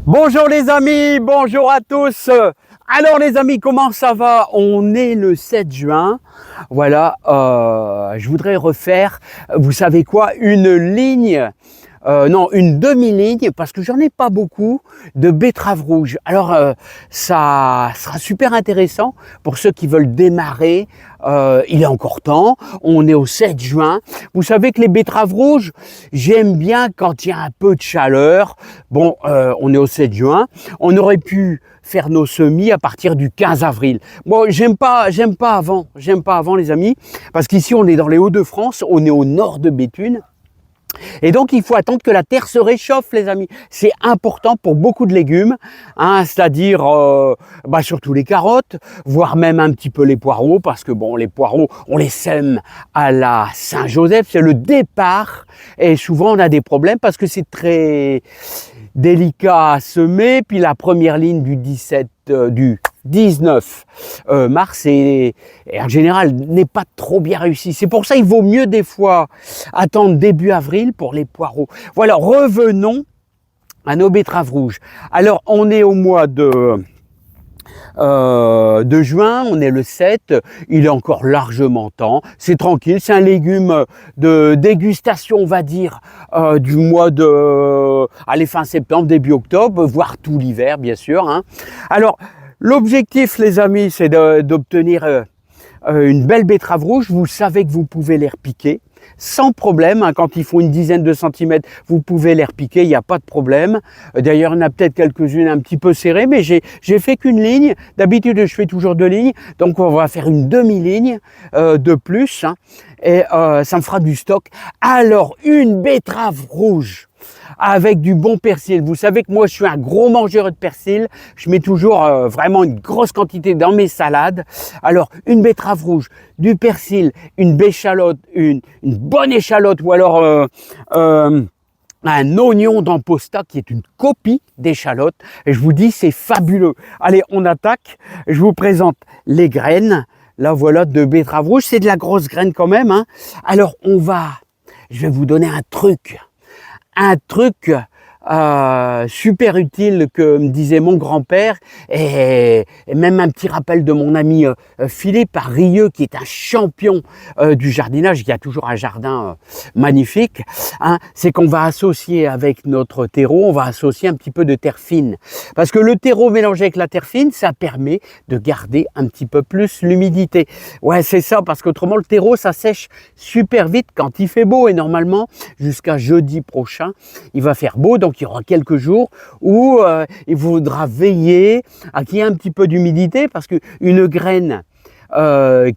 Bonjour les amis, bonjour à tous. Alors les amis, comment ça va? On est le 7 juin. Voilà, je voudrais refaire, vous savez quoi, une ligne, non, une demi-ligne, parce que j'en ai pas beaucoup, de betteraves rouges. Alors, ça sera super intéressant pour ceux qui veulent démarrer. Il est encore temps, on est au 7 juin. Vous savez que les betteraves rouges, j'aime bien quand il y a un peu de chaleur. Bon, on est au 7 juin, on aurait pu faire nos semis à partir du 15 avril. Bon, j'aime pas avant les amis, parce qu'ici on est dans les Hauts-de-France, on est au nord de Béthune. Et donc, il faut attendre que la terre se réchauffe, les amis. C'est important pour beaucoup de légumes, hein, c'est-à-dire surtout les carottes, voire même un petit peu les poireaux, parce que bon, les poireaux, on les sème à la Saint-Joseph, c'est le départ, et souvent on a des problèmes parce que c'est très délicat à semer, puis la première ligne du 19 mars et en général n'est pas trop bien réussi. C'est pour ça qu'il vaut mieux des fois attendre début avril pour les poireaux. Voilà, revenons à nos betteraves rouges. Alors on est au mois de juin, on est le 7, il est encore largement temps, c'est tranquille, c'est un légume de dégustation, on va dire, du mois de fin septembre, début octobre, voire tout l'hiver, bien sûr, hein. Alors, l'objectif, les amis, c'est d'obtenir une belle betterave rouge. Vous savez que vous pouvez les repiquer sans problème, hein, quand il faut une dizaine de centimètres, vous pouvez les repiquer, il n'y a pas de problème. D'ailleurs, il y en a peut-être quelques-unes un petit peu serrées, mais j'ai fait qu'une ligne. D'habitude, je fais toujours deux lignes, donc on va faire une demi-ligne de plus, hein, et ça me fera du stock. Alors, une betterave rouge avec du bon persil. Vous savez que moi, je suis un gros mangeur de persil. Je mets toujours vraiment une grosse quantité dans mes salades. Alors, une betterave rouge, du persil, une béchalote, une bonne échalote ou alors un oignon d'Amposta qui est une copie d'échalote. Et je vous dis, c'est fabuleux. Allez, on attaque. Je vous présente les graines. Là, voilà, de betterave rouge. C'est de la grosse graine quand même, hein. Alors, je vais vous donner un truc super utile que me disait mon grand-père et même un petit rappel de mon ami Philippe à Rieux qui est un champion du jardinage, qui a toujours un jardin magnifique, hein, c'est qu'on va associer avec notre terreau, on va associer un petit peu de terre fine. Parce que le terreau mélangé avec la terre fine, ça permet de garder un petit peu plus l'humidité. Ouais, c'est ça, parce qu'autrement le terreau, ça sèche super vite quand il fait beau et normalement jusqu'à jeudi prochain, il va faire beau, donc il y aura quelques jours où il faudra veiller à qu'il y ait un petit peu d'humidité parce qu'une graine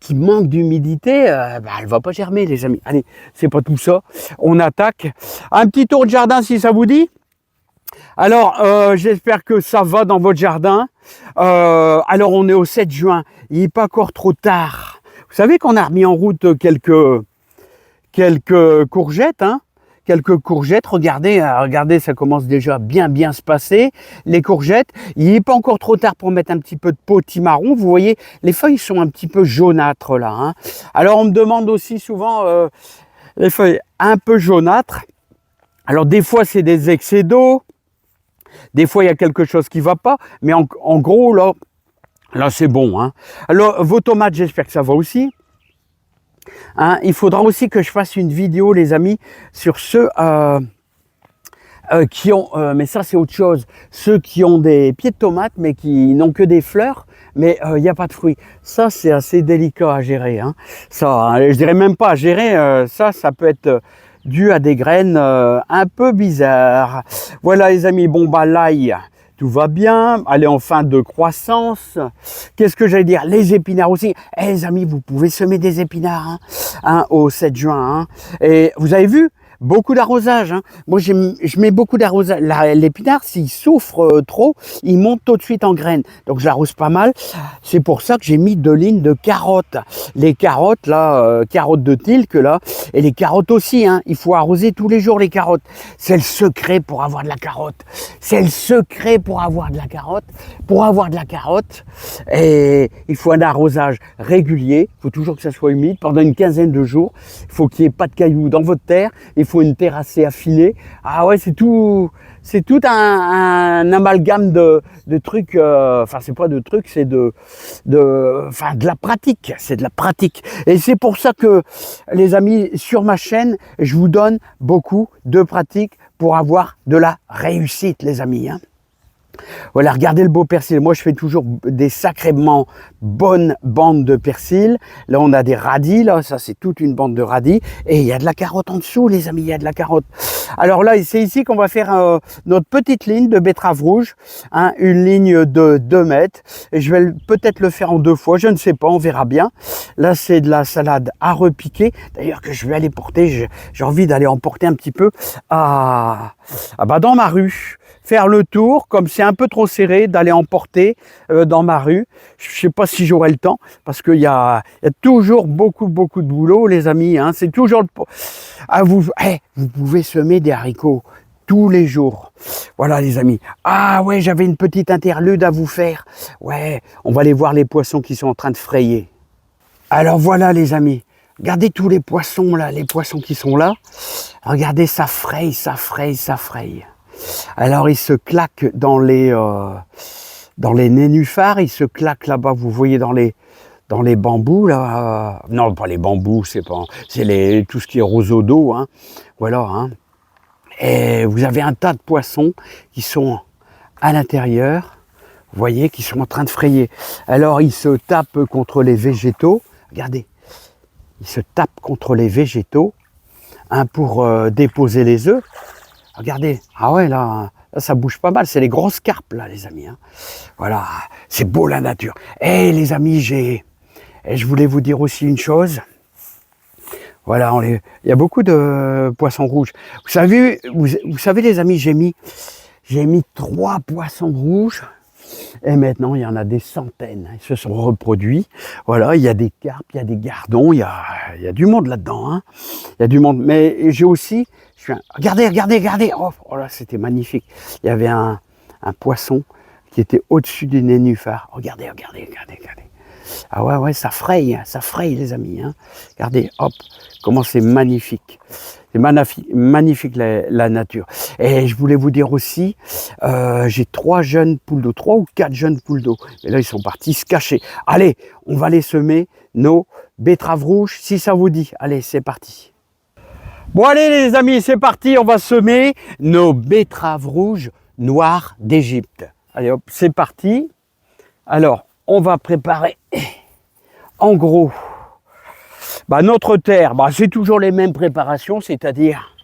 qui manque d'humidité, elle va pas germer, les amis. Allez, c'est pas tout ça. On attaque. Un petit tour de jardin si ça vous dit. Alors, j'espère que ça va dans votre jardin. Alors, on est au 7 juin. Il n'est pas encore trop tard. Vous savez qu'on a remis en route quelques courgettes, hein. Quelques courgettes, regardez, ça commence déjà à bien se passer. Les courgettes, il n'est pas encore trop tard pour mettre un petit peu de potimarron. Vous voyez, les feuilles sont un petit peu jaunâtres là, hein. Alors on me demande aussi souvent les feuilles un peu jaunâtres. Alors des fois c'est des excès d'eau, des fois il y a quelque chose qui ne va pas, mais en gros là c'est bon, hein. Alors vos tomates, j'espère que ça va aussi. Hein, il faudra aussi que je fasse une vidéo, les amis, sur ceux qui ont, mais ça c'est autre chose, ceux qui ont des pieds de tomates mais qui n'ont que des fleurs, mais il n'y a pas de fruits. Ça c'est assez délicat à gérer, hein. Ça, hein, je dirais même pas à gérer, ça peut être dû à des graines un peu bizarres. Voilà les amis, bon bah l'ail, tout va bien, elle est en fin de croissance. Qu'est-ce que j'allais dire? Les épinards aussi. Eh les amis, vous pouvez semer des épinards hein, au 7 juin. Hein. Et vous avez vu? Beaucoup d'arrosage, hein. Moi, je mets beaucoup d'arrosage. L'épinard, s'il souffre trop, il monte tout de suite en graines. Donc, je l'arrose pas mal. C'est pour ça que j'ai mis 2 lignes de carottes. Les carottes, là, carottes de Tilque, là, et les carottes aussi, hein. Il faut arroser tous les jours les carottes. C'est le secret pour avoir de la carotte. C'est le secret pour avoir de la carotte. Pour avoir de la carotte, et il faut un arrosage régulier. Il faut toujours que ça soit humide pendant une quinzaine de jours. Il faut qu'il n'y ait pas de cailloux dans votre terre. Il faut une terre assez affinée. Ah ouais, c'est tout c'est tout un amalgame de trucs, enfin c'est pas de trucs, c'est de la pratique, c'est de la pratique. Et c'est pour ça que les amis, sur ma chaîne, je vous donne beaucoup de pratiques pour avoir de la réussite les amis. Hein. Voilà, regardez le beau persil. Moi, je fais toujours des sacrément bonnes bandes de persil. Là, on a des radis. Là, ça, c'est toute une bande de radis. Et il y a de la carotte en dessous, les amis. Il y a de la carotte. Alors là, c'est ici qu'on va faire notre petite ligne de betterave rouge. Hein, une ligne de 2 mètres. Et je vais peut-être le faire en 2 fois. Je ne sais pas, on verra bien. Là, c'est de la salade à repiquer. D'ailleurs, que je vais aller porter. J'ai envie d'aller en porter un petit peu dans ma rue. Faire le tour, comme c'est un peu trop serré, d'aller emporter dans ma rue. Je ne sais pas si j'aurai le temps, parce qu'il y a toujours beaucoup de boulot, les amis. Hein. C'est toujours... vous pouvez semer des haricots tous les jours. Voilà, les amis. Ah ouais, j'avais une petite interlude à vous faire. Ouais, on va aller voir les poissons qui sont en train de frayer. Alors voilà, les amis. Regardez tous les poissons, là, les poissons qui sont là. Regardez, ça fraye, ça fraye, ça fraye. Alors, il se claque dans les nénuphars, il se claque là-bas, vous voyez dans les bambous, là. Non, pas les bambous, c'est tout ce qui est roseau d'eau, hein. Voilà, hein. Et vous avez un tas de poissons qui sont à l'intérieur, vous voyez, qui sont en train de frayer. Alors, ils se tapent contre les végétaux, regardez, ils se tapent contre les végétaux, hein, pour déposer les œufs. Regardez, ah ouais, là, ça bouge pas mal, c'est les grosses carpes, là, les amis. Hein. Voilà, c'est beau la nature. Et les amis, je voulais vous dire aussi une chose. Voilà, il y a beaucoup de poissons rouges. Vous savez les amis, j'ai mis 3 poissons rouges. Et maintenant, il y en a des centaines. Ils se sont reproduits. Voilà, il y a des carpes, il y a des gardons, il y a du monde là-dedans. Hein. Il y a du monde. Mais j'ai aussi... Regardez. Oh là, c'était magnifique. Il y avait un poisson qui était au-dessus du nénuphar. Regardez. Ah ouais, ça fraye les amis. Hein. Regardez, hop, comment c'est magnifique. C'est magnifique la nature. Et je voulais vous dire aussi, j'ai 3 ou 4 jeunes poules d'eau. Et là, ils sont partis se cacher. Allez, on va aller semer nos betteraves rouges, si ça vous dit. Allez, c'est parti. Bon, allez les amis, c'est parti. On va semer nos betteraves rouges noires d'Égypte. Allez, hop, c'est parti. Alors, on va préparer, en gros, notre terre, c'est toujours les mêmes préparations, c'est-à-dire,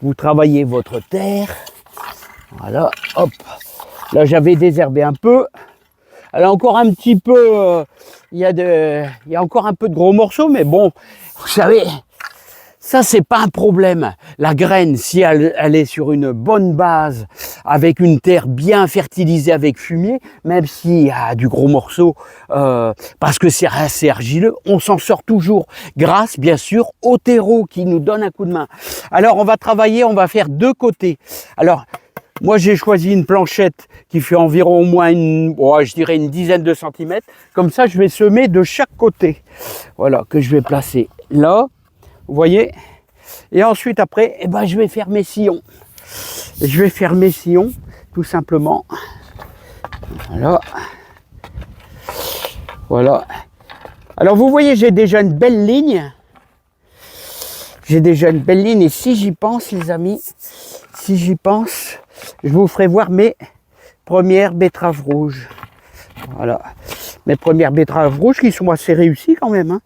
vous travaillez votre terre, voilà, hop, là j'avais désherbé un peu, elle a encore un petit peu, il y a encore un peu de gros morceaux, mais bon, vous savez, ça c'est pas un problème. La graine, si elle est sur une bonne base, avec une terre bien fertilisée avec fumier, même s'il y a du gros morceau, parce que c'est assez argileux, on s'en sort toujours grâce bien sûr au terreau qui nous donne un coup de main. Alors on va travailler, on va faire 2 côtés. Alors moi j'ai choisi une planchette qui fait environ au moins je dirais une dizaine de centimètres. Comme ça je vais semer de chaque côté. Voilà, que je vais placer là. Vous voyez, et ensuite après, je vais faire mes sillons. Je vais faire mes sillons, tout simplement. Voilà. Alors vous voyez, j'ai déjà une belle ligne. Et si j'y pense, les amis, je vous ferai voir mes premières betteraves rouges. Voilà. Mes premières betteraves rouges qui sont assez réussies quand même. Hein.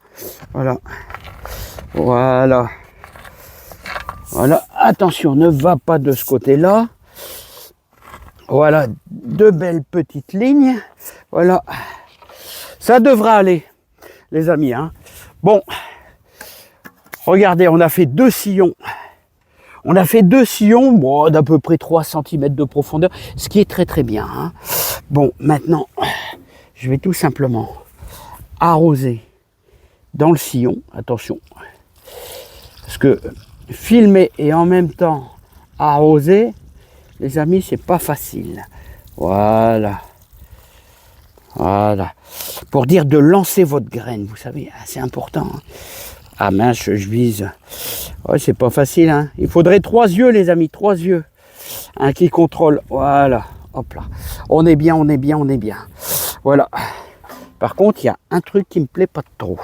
Voilà, attention, ne va pas de ce côté-là. Voilà, 2 belles petites lignes. Voilà, ça devra aller, les amis. Hein. Bon, regardez, on a fait 2 sillons. D'à peu près 3 cm de profondeur, ce qui est très bien. Hein. Bon, maintenant, je vais tout simplement arroser dans le sillon. Attention. Parce que filmer et en même temps arroser, les amis, c'est pas facile. Voilà. Pour dire de lancer votre graine, vous savez, c'est important. Hein. Ah mince, je vise. Ouais, c'est pas facile. Hein. Il faudrait 3 yeux, les amis, 3 yeux. hein, qui contrôle. Voilà, hop là. On est bien, on est bien, on est bien. Voilà. Par contre, il y a un truc qui me plaît pas trop.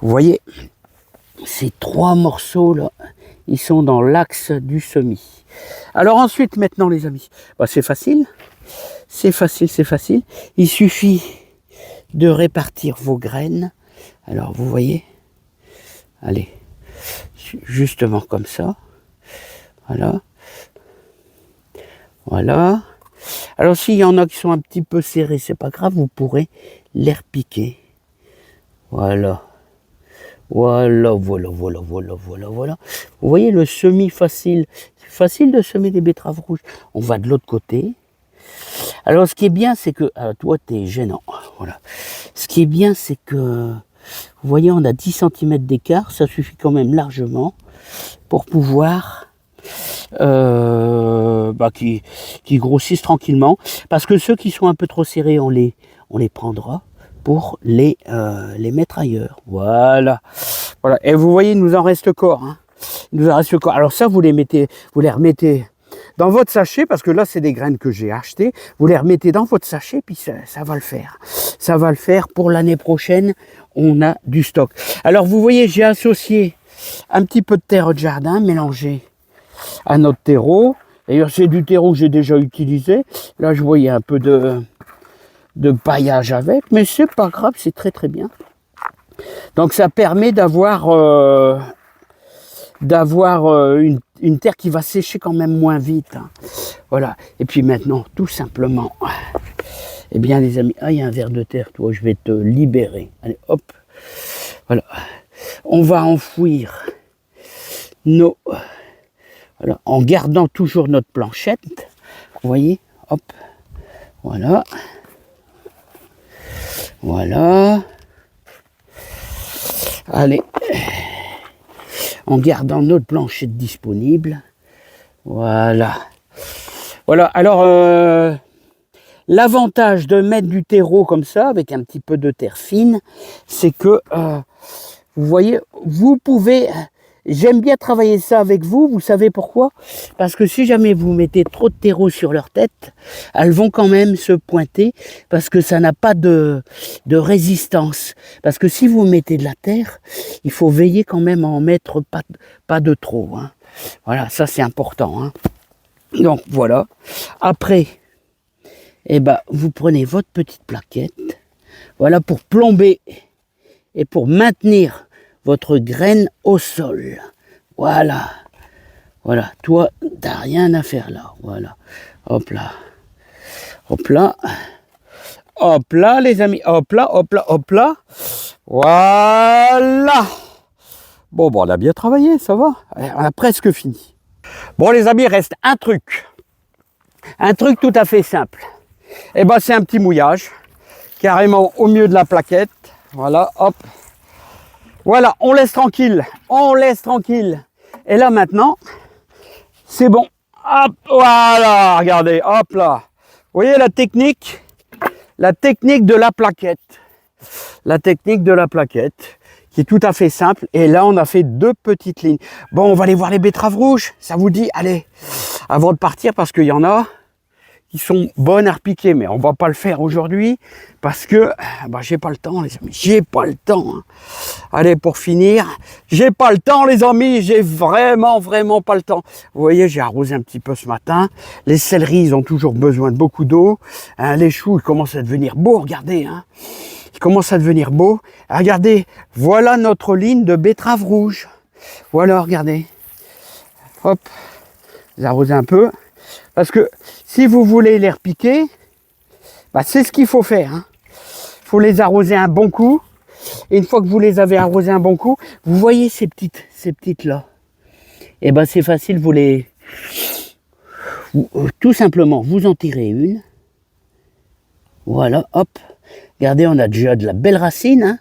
Vous voyez, ces 3 morceaux là, ils sont dans l'axe du semis. Alors ensuite, maintenant les amis, bah, c'est facile. C'est facile, c'est facile. Il suffit de répartir vos graines. Alors vous voyez, allez, justement comme ça. Voilà. Voilà. Alors s'il y en a qui sont un petit peu serrés, c'est pas grave, vous pourrez les repiquer. Voilà. Voilà, voilà, voilà, voilà, voilà, voilà. Vous voyez le semis facile. C'est facile de semer des betteraves rouges. On va de l'autre côté. Alors ce qui est bien, c'est que... Alors, toi, t'es gênant. Voilà. Ce qui est bien, c'est que... Vous voyez, on a 10 cm d'écart. Ça suffit quand même largement pour pouvoir... qui grossissent tranquillement. Parce que ceux qui sont un peu trop serrés, on les prendra pour les mettre ailleurs. Voilà. Voilà. Et vous voyez, il nous en reste corps. Hein. Il nous en reste corps. Alors ça, vous les remettez dans votre sachet, parce que là, c'est des graines que j'ai achetées. Vous les remettez dans votre sachet, puis ça va le faire. Ça va le faire pour l'année prochaine. On a du stock. Alors, vous voyez, j'ai associé un petit peu de terre de jardin mélangée à notre terreau. D'ailleurs, c'est du terreau que j'ai déjà utilisé. Là, je voyais un peu de paillage avec, mais c'est pas grave, c'est très très bien. Donc ça permet d'avoir une terre qui va sécher quand même moins vite. Hein. Voilà. Et puis maintenant, tout simplement, eh bien les amis, il y a un ver de terre, toi, je vais te libérer. Allez, hop. Voilà. On va enfouir nos... Voilà, en gardant toujours notre planchette. Vous voyez, hop. Voilà. Voilà. Allez. En gardant notre planchette disponible. Voilà. Voilà. Alors, l'avantage de mettre du terreau comme ça, avec un petit peu de terre fine, c'est que, vous voyez, vous pouvez... J'aime bien travailler ça avec vous, vous savez pourquoi? Parce que si jamais vous mettez trop de terreau sur leur tête, elles vont quand même se pointer, parce que ça n'a pas de résistance. Parce que si vous mettez de la terre, il faut veiller quand même à en mettre pas de trop. Hein. Voilà, ça c'est important. Hein. Donc voilà. Après, eh ben, vous prenez votre petite plaquette, voilà, pour plomber et pour maintenir votre graine au sol. Voilà. Voilà. Toi, t'as rien à faire là. Voilà. Hop là. Hop là. Hop là, les amis. Hop là, hop là, hop là. Voilà. Bon, on a bien travaillé, ça va. On a presque fini. Bon, les amis, il reste un truc. Un truc tout à fait simple. Eh ben, c'est un petit mouillage. Carrément au milieu de la plaquette. Voilà, hop. Voilà, on laisse tranquille, on laisse tranquille. Et là maintenant, c'est bon. Hop, voilà, regardez, hop là. Vous voyez la technique de la plaquette. La technique de la plaquette, qui est tout à fait simple. Et là, on a fait 2 petites lignes. Bon, on va aller voir les betteraves rouges. Ça vous dit, allez, avant de partir, parce qu'il y en a qui sont bonnes à repiquer, mais on va pas le faire aujourd'hui parce que j'ai pas le temps, les amis, j'ai pas le temps. Hein. Allez, pour finir, j'ai pas le temps, les amis, j'ai vraiment pas le temps. Vous voyez, j'ai arrosé un petit peu ce matin. Les céleris, ils ont toujours besoin de beaucoup d'eau. Hein, les choux, ils commencent à devenir beaux, regardez. Hein. Ils commencent à devenir beaux. Regardez, voilà notre ligne de betteraves rouges. Voilà, regardez. Hop, j'ai arrosé un peu. Parce que si vous voulez les repiquer, c'est ce qu'il faut faire. Hein. Faut les arroser un bon coup. Et une fois que vous les avez arrosés un bon coup, vous voyez ces petites là. Et c'est facile, tout simplement, vous en tirez une. Voilà, hop. Regardez, on a déjà de la belle racine. Hein.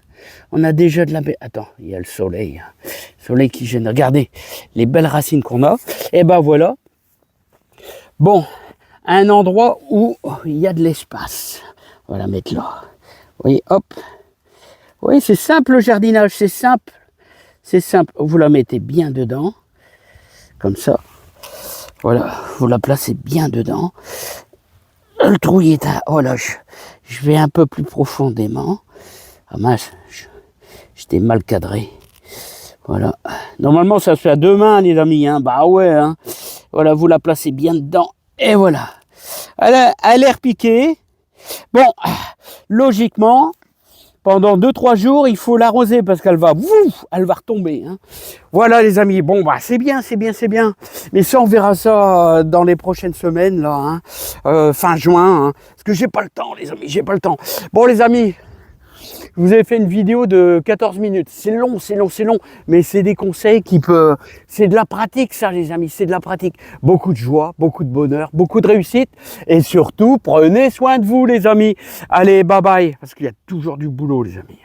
On a déjà de la belle... Attends, il y a le soleil. Hein. Le soleil qui gêne. Regardez les belles racines qu'on a. Et voilà. Bon, un endroit où il y a de l'espace. On va la mettre là. Vous voyez, hop. Vous voyez, c'est simple le jardinage, c'est simple. C'est simple. Vous la mettez bien dedans. Comme ça. Voilà, vous la placez bien dedans. Le trou il est à... Voilà, je vais un peu plus profondément. Ah mince, j'étais mal cadré. Voilà. Normalement, ça se fait à 2 mains, les amis. Hein. Bah ouais. Hein. Voilà, vous la placez bien dedans. Et voilà. Elle a l'air piquée. Bon, logiquement, pendant 2-3 jours, il faut l'arroser parce qu'elle va, elle va retomber. Hein. Voilà, les amis. Bon, bah c'est bien, c'est bien, c'est bien. Mais ça, on verra ça dans les prochaines semaines, là, hein. Fin juin. Hein. Parce que j'ai pas le temps, les amis. J'ai pas le temps. Bon, les amis. Je vous ai fait une vidéo de 14 minutes. C'est long, c'est long, c'est long. Mais c'est des conseils qui peuvent... C'est de la pratique, ça, les amis. C'est de la pratique. Beaucoup de joie, beaucoup de bonheur, beaucoup de réussite. Et surtout, prenez soin de vous, les amis. Allez, bye bye. Parce qu'il y a toujours du boulot, les amis.